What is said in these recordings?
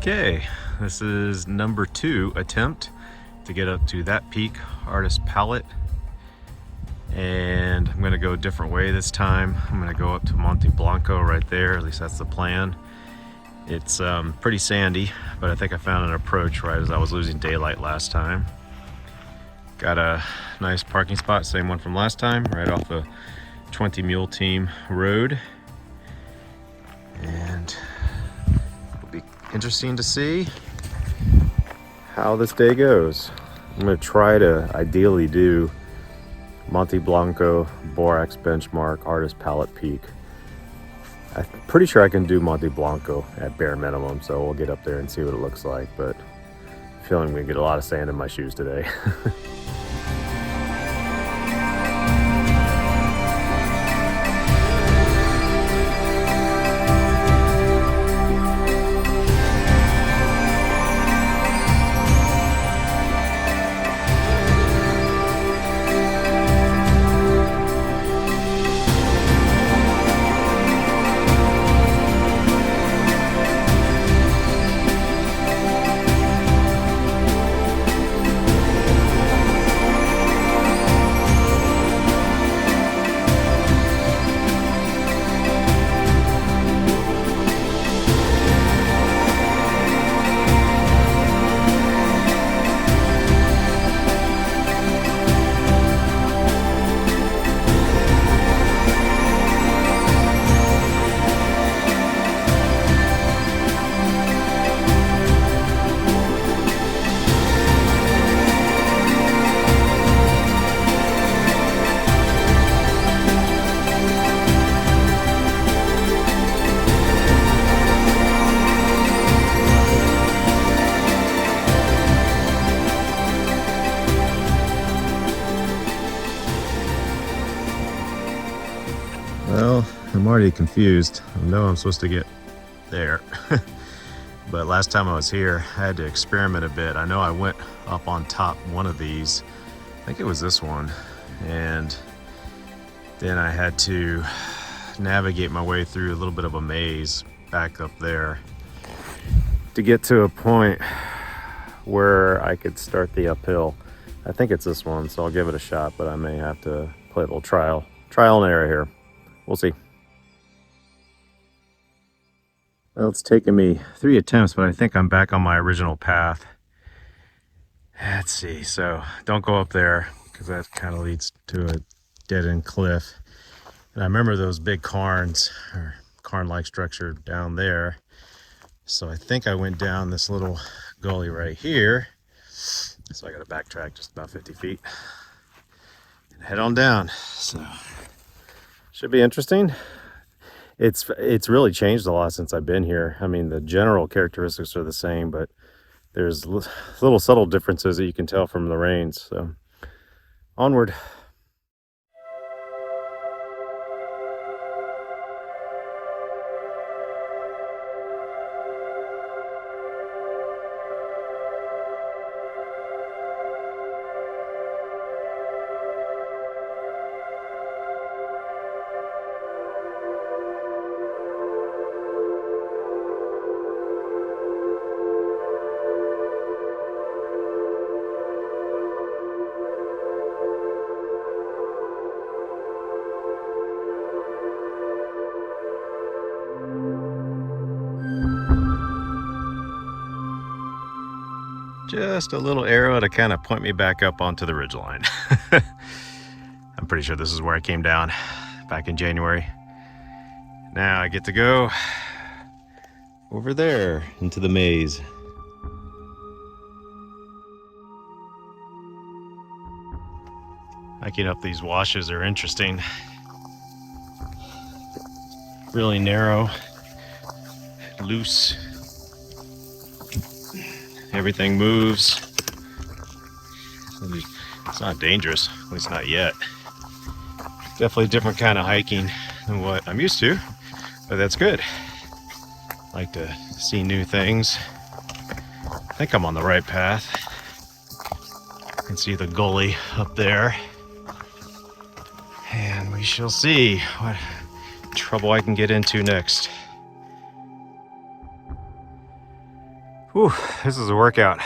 Okay, this is number 2 attempt to get up to that peak, Artist Palette. And I'm gonna go a different way this time. I'm gonna go up to Monte Blanco right there, at least that's the plan. It's pretty sandy, but I think I found an approach right as I was losing daylight last time. Got a nice parking spot, same one from last time, right off the Twenty Mule Team Road. And it'll be interesting to see how this day goes. I'm gonna try to ideally do Monte Blanco, Borax Benchmark, Artist Palette Peak. I'm pretty sure I can do Monte Blanco at bare minimum, so we'll get up there and see what it looks like, but I'm feeling we get a lot of sand in my shoes today. Well, I'm already confused. I know I'm supposed to get there. But last time I was here, I had to experiment a bit. I know I went up on top one of these. I think it was this one. And then I had to navigate my way through a little bit of a maze back up there to get to a point where I could start the uphill. I think it's this one, so I'll give it a shot, but I may have to play a little trial and error here. We'll see. Well, it's taken me 3 attempts, but I think I'm back on my original path. Let's see, so don't go up there because that kind of leads to a dead-end cliff. And I remember those big cairns, or cairn-like structure down there. So I think I went down this little gully right here. So I got to backtrack just about 50 feet and head on down. So should be interesting. It's really changed a lot since I've been here. I mean, the general characteristics are the same, but there's little subtle differences that you can tell from the rains. So onward. Just a little arrow to kind of point me back up onto the ridgeline. I'm pretty sure this is where I came down back in January. Now I get to go over there into the maze. Hiking up these washes are interesting. Really narrow, loose. Everything moves. It's not dangerous, at least not yet. Definitely a different kind of hiking than what I'm used to, but that's good. Like to see new things. I think I'm on the right path. You can see the gully up there. And we shall see what trouble I can get into next. Whew, this is a workout.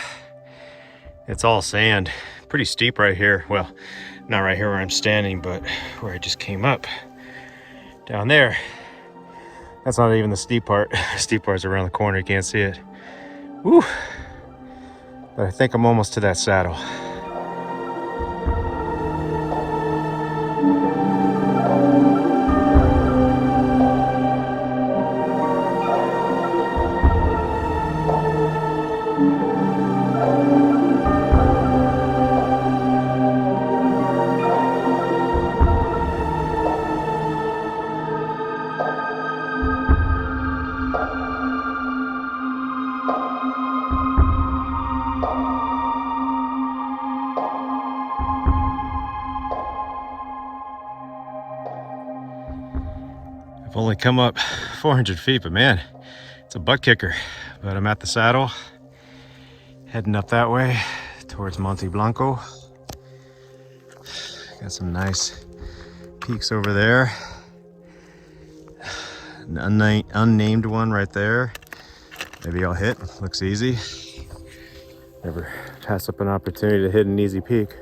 It's all sand, pretty steep right here. Well, not right here where I'm standing, but where I just came up. Down there, that's not even the steep part. The steep part's around the corner, you can't see it. Whew. But I think I'm almost to that saddle. I've only come up 400 feet, but man, it's a butt kicker. But I'm at the saddle, heading up that way towards Monte Blanco. Got some nice peaks over there. An unnamed one right there. Maybe I'll hit, looks easy. Never pass up an opportunity to hit an easy peak.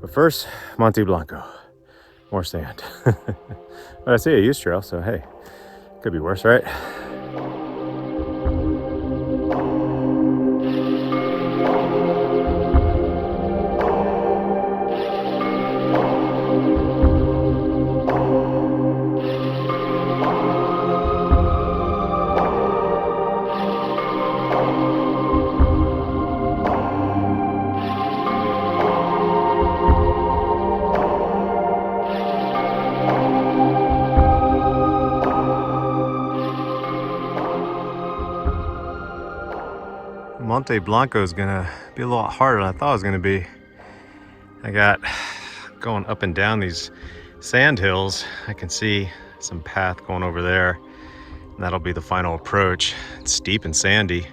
But first, Monte Blanco, more sand. But I see a use trail, so hey, could be worse, right? Monte Blanco is gonna be a lot harder than I thought it was gonna be. I got going up and down these sand hills. I can see some path going over there, and that'll be the final approach. It's steep and sandy,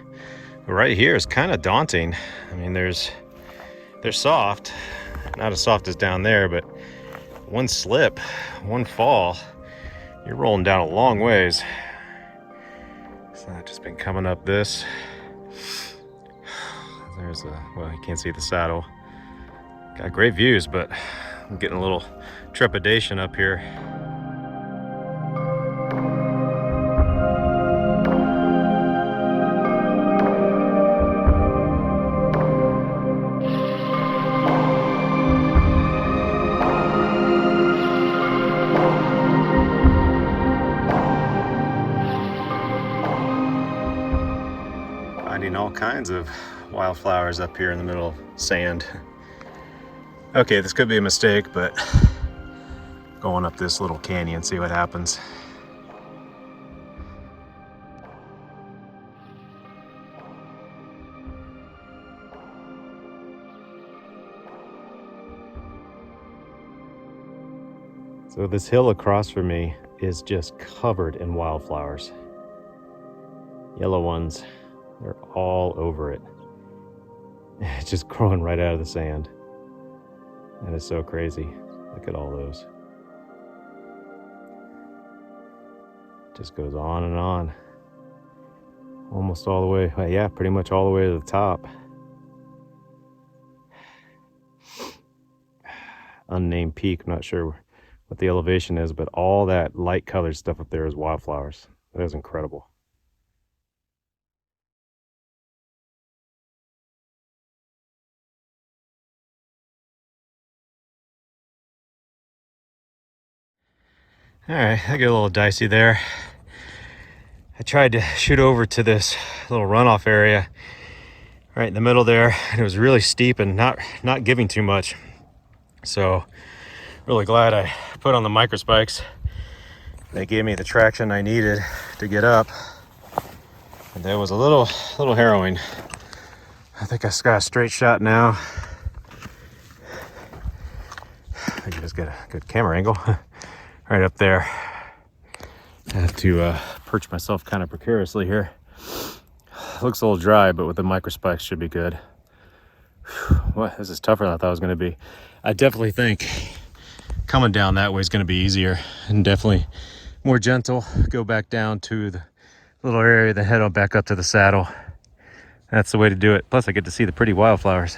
but right here is kind of daunting. I mean, they're soft, not as soft as down there, but one slip, one fall, you're rolling down a long ways. So I've just been coming up this. There's well, you can't see the saddle. Got great views, but I'm getting a little trepidation up here. Finding all kinds of wildflowers up here in the middle of sand. Okay, this could be a mistake, but going up this little canyon, see what happens. So this hill across from me is just covered in wildflowers. Yellow ones, they're all over it. It's just growing right out of the sand. That is so crazy. Look at all those. Just goes on and on. Almost all the way, well, yeah, pretty much all the way to the top. Unnamed peak, I'm not sure what the elevation is, but all that light colored stuff up there is wildflowers. That is incredible. All right, I get a little dicey there. I tried to shoot over to this little runoff area right in the middle there, and it was really steep and not giving too much. So really glad I put on the Microspikes. They gave me the traction I needed to get up. And that was a little harrowing. I think I got a straight shot now. I can just get a good camera angle. Right up there. I have to perch myself kind of precariously here. Looks a little dry, but with the Microspikes should be good. Well, this is tougher than I thought it was going to be. I definitely think coming down that way is going to be easier and definitely more gentle. Go back down to the little area, then head on back up to the saddle. That's the way to do it. Plus I get to see the pretty wildflowers.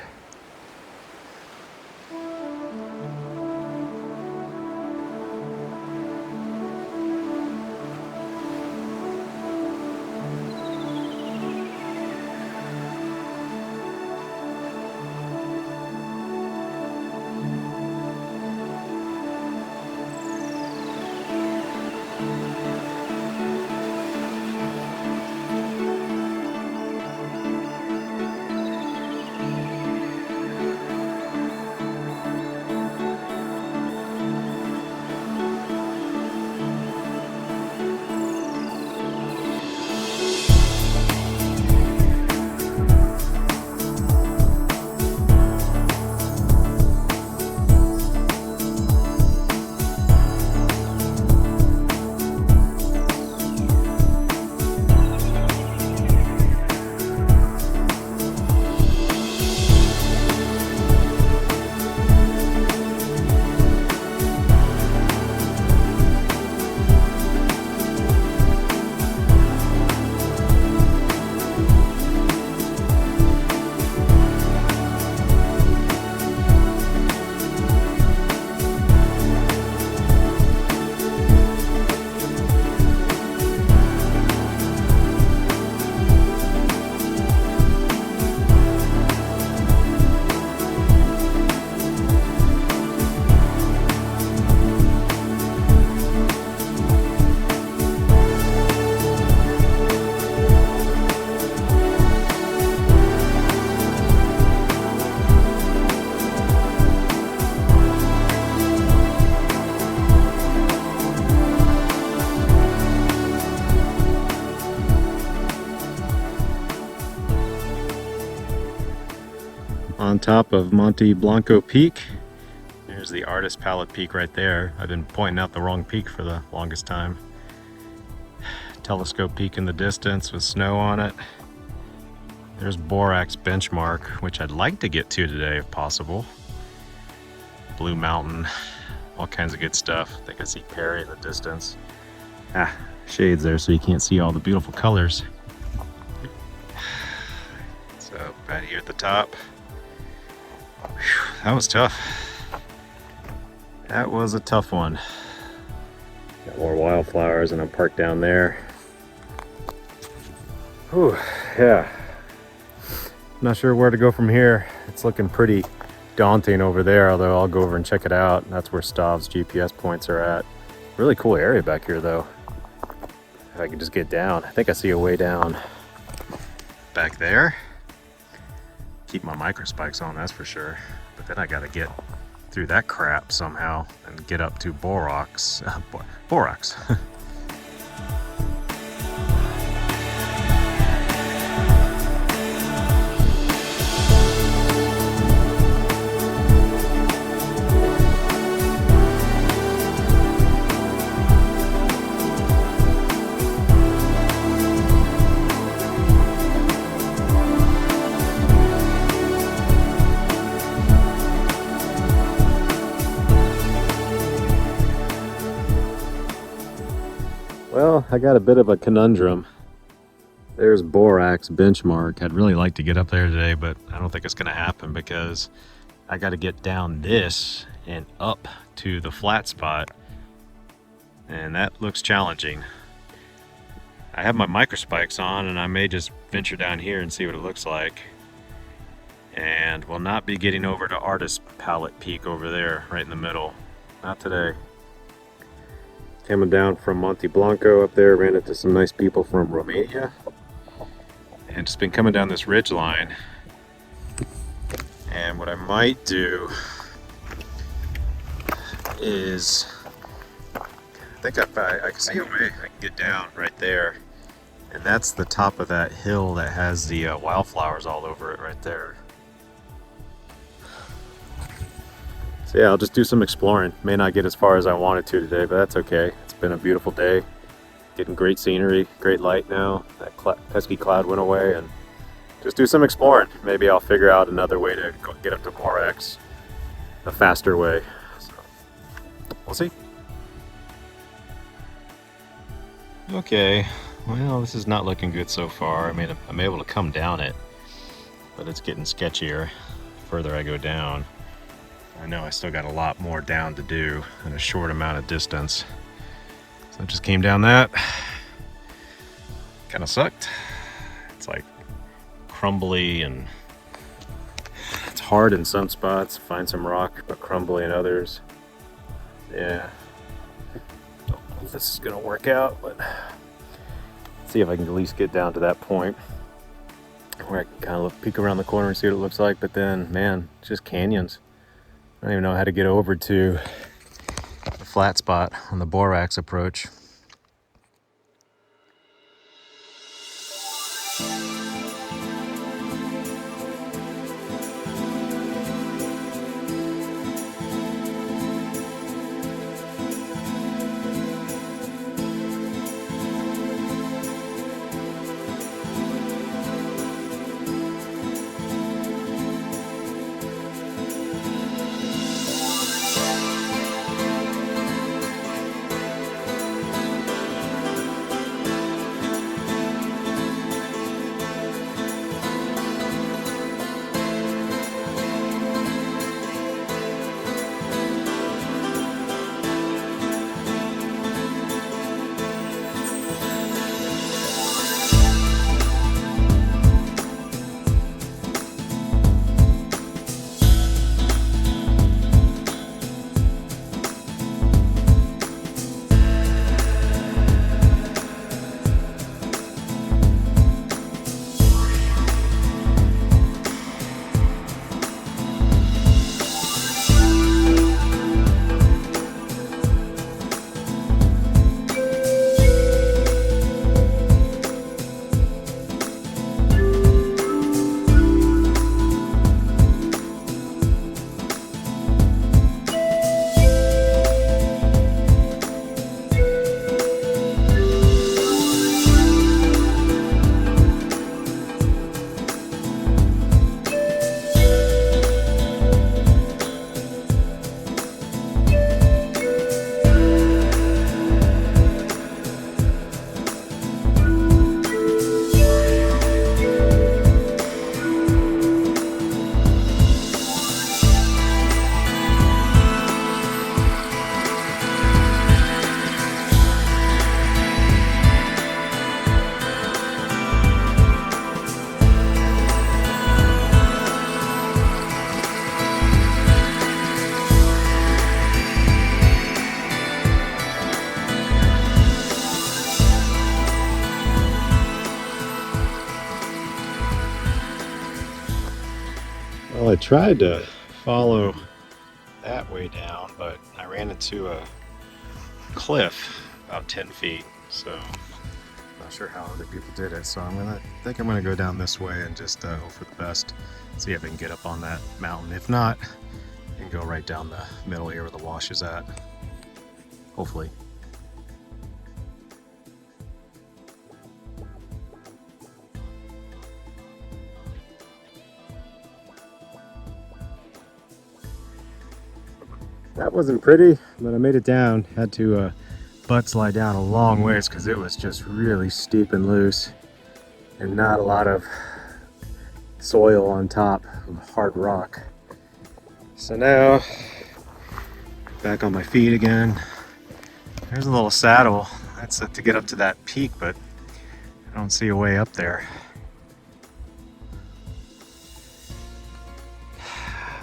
On top of Monte Blanco Peak. There's the Artist Palette Peak right there. I've been pointing out the wrong peak for the longest time. Telescope Peak in the distance with snow on it. There's Borax Benchmark, which I'd like to get to today if possible. Blue Mountain, all kinds of good stuff. I think I see Perry in the distance. Shades there so you can't see all the beautiful colors. So right here at the top. Whew, that was tough. That was a tough one. Got more wildflowers and I'm parked down there. Whew, yeah. Not sure where to go from here. It's looking pretty daunting over there, although I'll go over and check it out. That's where Stav's GPS points are at. Really cool area back here though. If I can just get down. I think I see a way down back there. Keep my microspikes on, that's for sure. But then I gotta get through that crap somehow and get up to Borax. Borax. Well, I got a bit of a conundrum. There's Borax Benchmark. I'd really like to get up there today, but I don't think it's going to happen because I got to get down this and up to the flat spot. And that looks challenging. I have my microspikes on and I may just venture down here and see what it looks like. And will not be getting over to Artist Palette Peak over there, right in the middle. Not today. Coming down from Monte Blanco up there, ran into some nice people from Romania. And just been coming down this ridge line. And what I might do is, I think I can see a way I can get down right there. And that's the top of that hill that has the wildflowers all over it right there. So yeah, I'll just do some exploring. May not get as far as I wanted to today, but that's okay. It's been a beautiful day. Getting great scenery, great light now. That pesky cloud went away, and just do some exploring. Maybe I'll figure out another way to get up to Borax, a faster way. So, we'll see. Okay, well, this is not looking good so far. I mean, I'm able to come down it. but it's getting sketchier the further I go down. I know I still got a lot more down to do in a short amount of distance. So I just came down that. Kind of sucked. It's like crumbly and it's hard in some spots. Find some rock, but crumbly in others. Yeah. Don't know if this is gonna work out, but see if I can at least get down to that point where I can kind of peek around the corner and see what it looks like. But then, man, it's just canyons. I don't even know how to get over to the flat spot on the Borax approach. Well, I tried to follow that way down, but I ran into a cliff about 10 feet, so not sure how other people did it. So I'm gonna go down this way and just hope for the best, see if I can get up on that mountain. If not, I can go right down the middle here where the wash is at, hopefully. That wasn't pretty, but I made it down. Had to butt slide down a long ways because it was just really steep and loose and not a lot of soil on top of hard rock. So now, back on my feet again. There's a little saddle. That's to get up to that peak, but I don't see a way up there.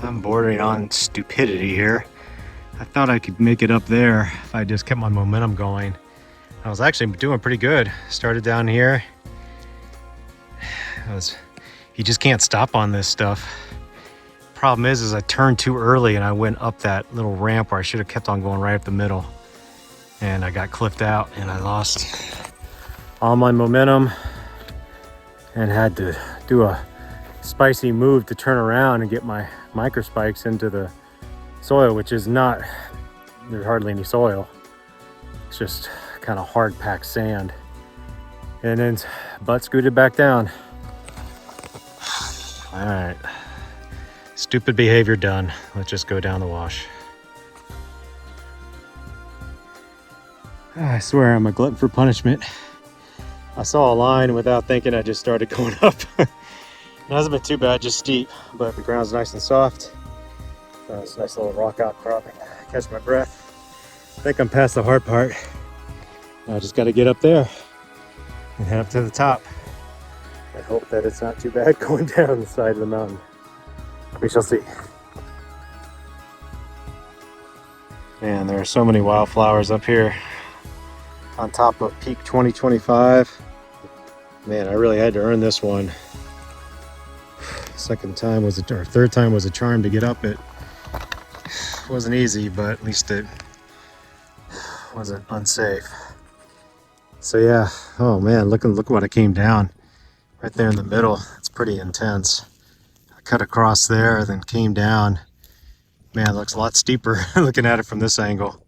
I'm bordering on stupidity here. I thought I could make it up there if I just kept my momentum going. I was actually doing pretty good. Started down here. You just can't stop on this stuff. Problem is I turned too early and I went up that little ramp where I should have kept on going right up the middle. And I got cliffed out and I lost all my momentum and had to do a spicy move to turn around and get my microspikes into the soil, which is not, there's hardly any soil. It's just kind of hard packed sand. And then butt scooted back down. All right, stupid behavior done. Let's just go down the wash. I swear I'm a glutton for punishment. I saw a line without thinking, I just started going up. It hasn't been too bad, just steep, but the ground's nice and soft. It's a nice little rock outcropping. Catch my breath. I think I'm past the hard part. I just got to get up there and head up to the top. I hope that it's not too bad going down the side of the mountain. We shall see. Man, there are so many wildflowers up here on top of peak 2025. Man, I really had to earn this one. Third time was a charm to get up it. Wasn't easy, but at least it wasn't unsafe. So yeah, oh man, look what I came down right there in the middle. It's pretty intense. I cut across there, then came down. Man, it looks a lot steeper looking at it from this angle.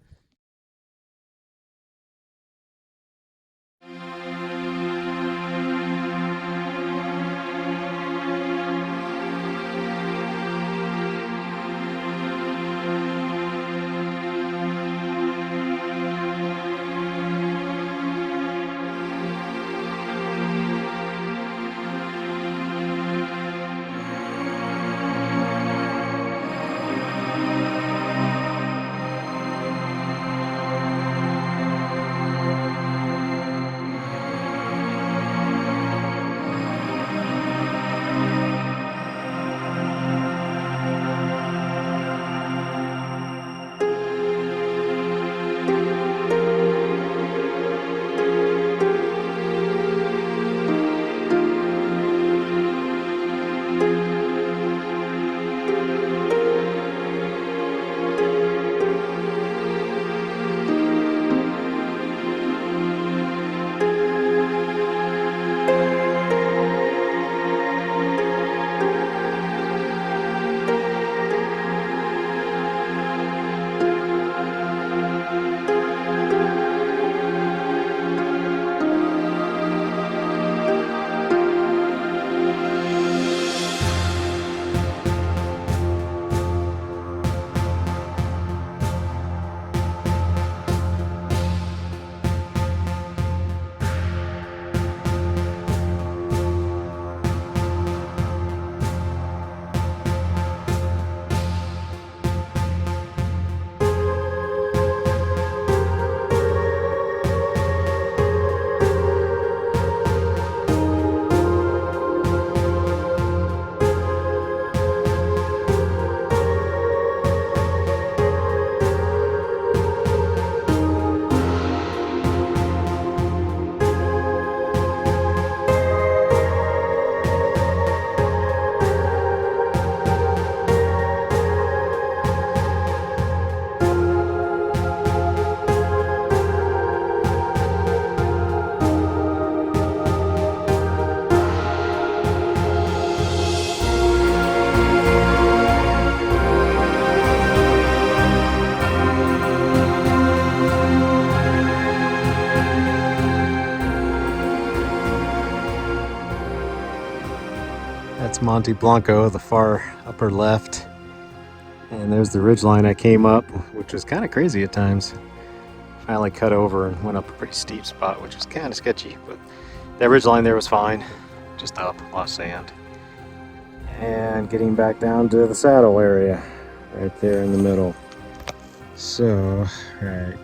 That's Monte Blanco, the far upper left. And there's the ridgeline I came up, which was kind of crazy at times. Finally cut over and went up a pretty steep spot, which was kind of sketchy, but that ridgeline there was fine. Just up, a lot of sand. And getting back down to the saddle area, right there in the middle. So, right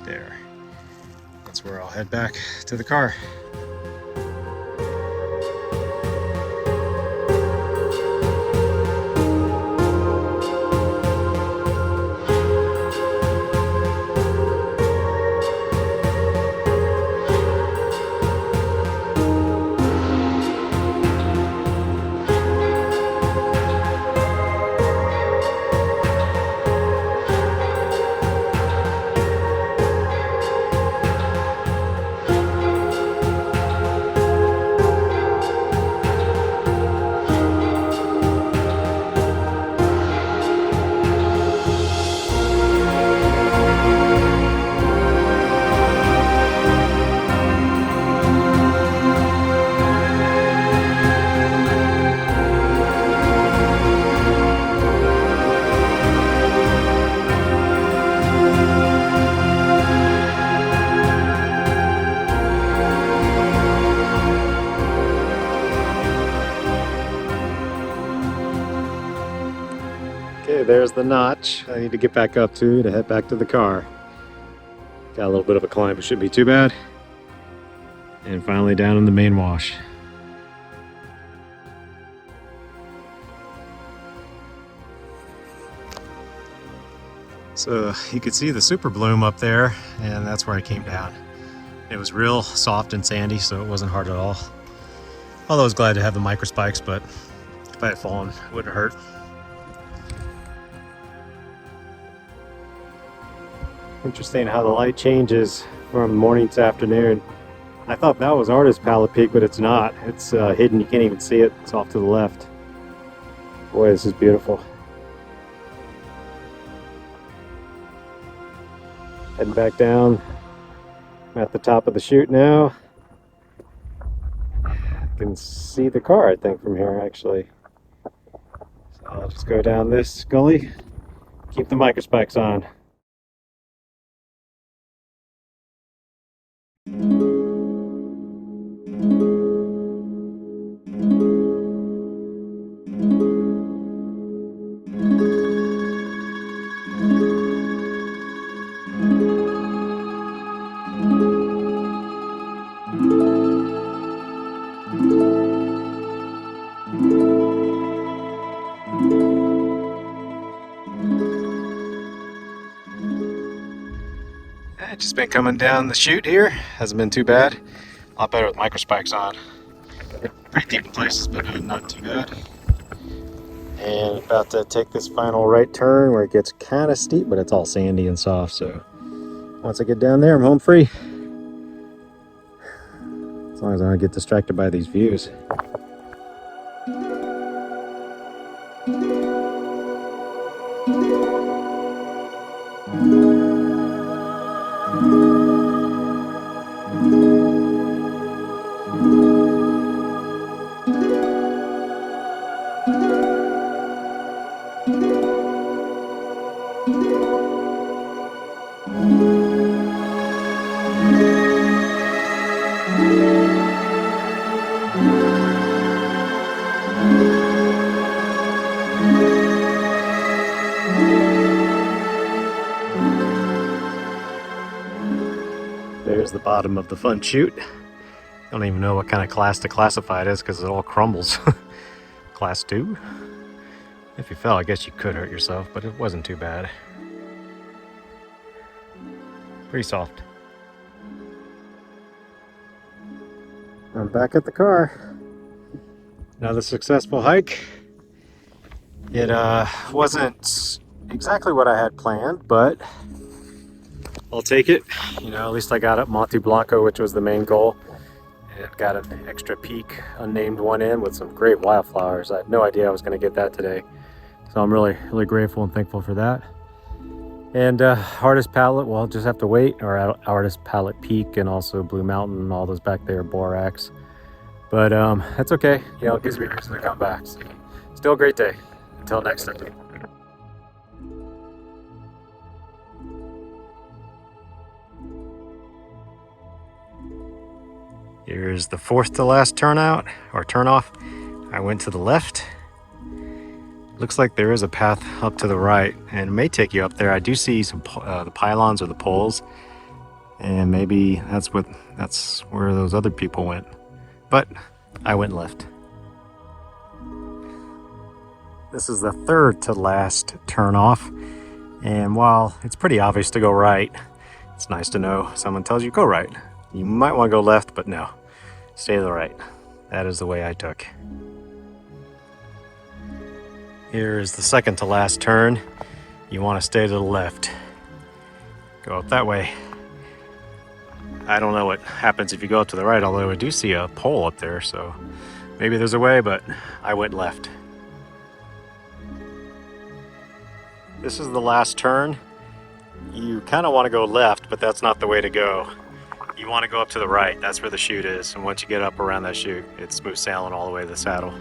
there. That's where I'll head back to the car. Okay, there's the notch I need to get back up to head back to the car. Got a little bit of a climb, it shouldn't be too bad. And finally down in the main wash. So you could see the super bloom up there, and that's where I came down. It was real soft and sandy, so it wasn't hard at all. Although I was glad to have the Microspikes, but if I had fallen, it wouldn't hurt. Interesting how the light changes from morning to afternoon. I thought that was Artist Palette Peak, but it's not. It's hidden, you can't even see it. It's off to the left. Boy, this is beautiful. Heading back down. I'm at the top of the chute now. I can see the car, I think, from here, actually. So I'll just go down this gully, keep the Microspikes on. Just been coming down the chute here. Hasn't been too bad. A lot better with Microspikes on. Pretty deep in places, but not too bad. And about to take this final right turn where it gets kind of steep, but it's all sandy and soft. So once I get down there, I'm home free. As long as I don't get distracted by these views. There's the bottom of the fun chute. Don't even know what kind of class to classify it as because it all crumbles. Class 2? If you fell, I guess you could hurt yourself, but it wasn't too bad. Pretty soft. I'm back at the car. Another successful hike. It wasn't exactly what I had planned, but I'll take it. You know, at least I got up Monte Blanco, which was the main goal. And got an extra peak, unnamed one in with some great wildflowers. I had no idea I was going to get that today. So I'm really, really grateful and thankful for that. And Artist Palette, well, I'll just have to wait. Or Artist Palette Peak and also Blue Mountain and all those back there, Borax. But that's okay. You know, it gives me a reason to come back. So, still a great day. Until next time. Here's the fourth to last turnout, or turnoff. I went to the left. Looks like there is a path up to the right, and it may take you up there. I do see some the pylons or the poles, and maybe that's where those other people went. But I went left. This is the third to last turnoff, and while it's pretty obvious to go right, it's nice to know someone tells you go right. You might want to go left, but no. Stay to the right. That is the way I took. Here is the second to last turn. You want to stay to the left. Go up that way. I don't know what happens if you go up to the right, although I do see a pole up there, so maybe there's a way, but I went left. This is the last turn. You kind of want to go left, but that's not the way to go. You want to go up to the right. That's where the chute is. And once you get up around that chute, it's smooth sailing all the way to the saddle.